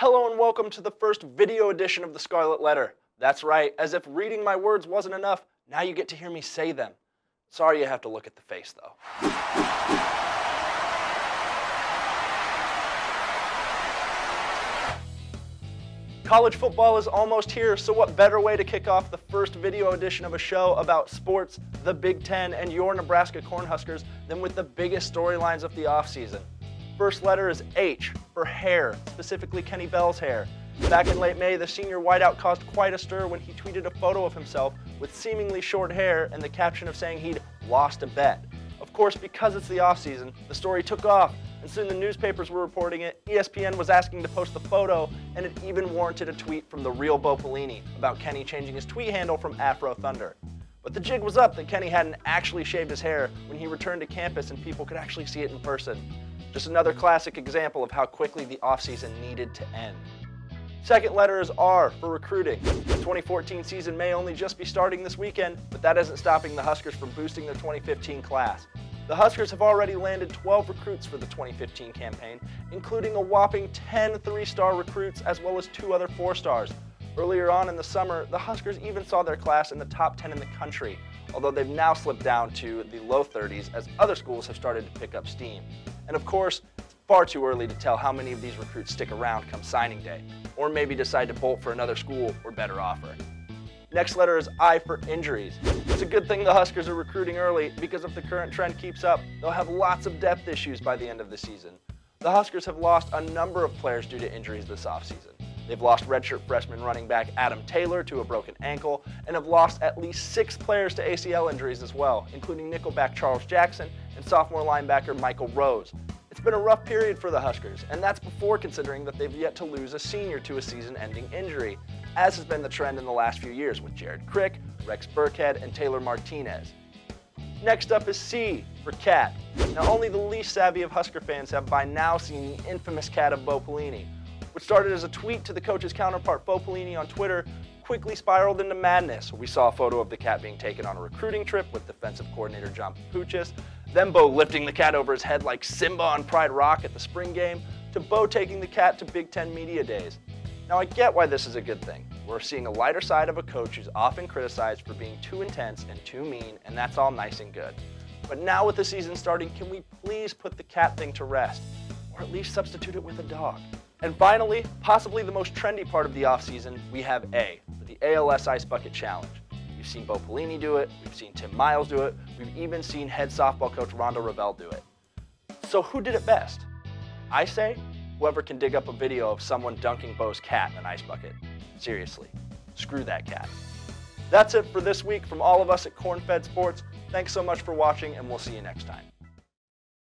Hello and welcome to the first video edition of the Scarlet Letter. That's right, as if reading my words wasn't enough, now you get to hear me say them. Sorry you have to look at the face though. College football is almost here, so what better way to kick off the first video edition of a show about sports, the Big Ten, and your Nebraska Cornhuskers than with the biggest storylines of the offseason. First letter is H for hair, specifically Kenny Bell's hair. Back in late May, the senior wideout caused quite a stir when he tweeted a photo of himself with seemingly short hair and the caption of saying he'd lost a bet. Of course, because it's the offseason, the story took off, and soon the newspapers were reporting it, ESPN was asking to post the photo, and it even warranted a tweet from the real Bo Pelini about Kenny changing his tweet handle from Afro Thunder. But the jig was up that Kenny hadn't actually shaved his hair when he returned to campus and people could actually see it in person. Just another classic example of how quickly the offseason needed to end. Second letter is R for recruiting. The 2014 season may only just be starting this weekend, but that isn't stopping the Huskers from boosting their 2015 class. The Huskers have already landed 12 recruits for the 2015 campaign, including a whopping 10 three-star recruits as well as 2 other 4-stars. Earlier on in the summer, the Huskers even saw their class in the top 10 in the country, although they've now slipped down to the low 30s as other schools have started to pick up steam. And of course, it's far too early to tell how many of these recruits stick around come signing day, or maybe decide to bolt for another school or better offer. Next letter is I for injuries. It's a good thing the Huskers are recruiting early because if the current trend keeps up, they'll have lots of depth issues by the end of the season. The Huskers have lost a number of players due to injuries this offseason. They've lost redshirt freshman running back Adam Taylor to a broken ankle, and have lost at least 6 players to ACL injuries as well, including nickelback Charles Jackson and sophomore linebacker Michael Rose. It's been a rough period for the Huskers, and that's before considering that they've yet to lose a senior to a season-ending injury, as has been the trend in the last few years with Jared Crick, Rex Burkhead, and Taylor Martinez. Next up is C for cat. Now only the least savvy of Husker fans have by now seen the infamous cat of Bo Pelini. What started as a tweet to the coach's counterpart Bo Pelini on Twitter quickly spiraled into madness. We saw a photo of the cat being taken on a recruiting trip with defensive coordinator John Papuchis, then Bo lifting the cat over his head like Simba on Pride Rock at the spring game, to Bo taking the cat to Big Ten media days. Now I get why this is a good thing. We're seeing a lighter side of a coach who's often criticized for being too intense and too mean, and that's all nice and good. But now with the season starting, can we please put the cat thing to rest? Or at least substitute it with a dog? And finally, possibly the most trendy part of the offseason, we have A, for the ALS Ice Bucket Challenge. We've seen Bo Pelini do it, we've seen Tim Miles do it, we've even seen head softball coach Rhonda Revelle do it. So who did it best? I say, whoever can dig up a video of someone dunking Bo's cat in an ice bucket. Seriously, screw that cat. That's it for this week from all of us at Corn Fed Sports. Thanks so much for watching, and we'll see you next time.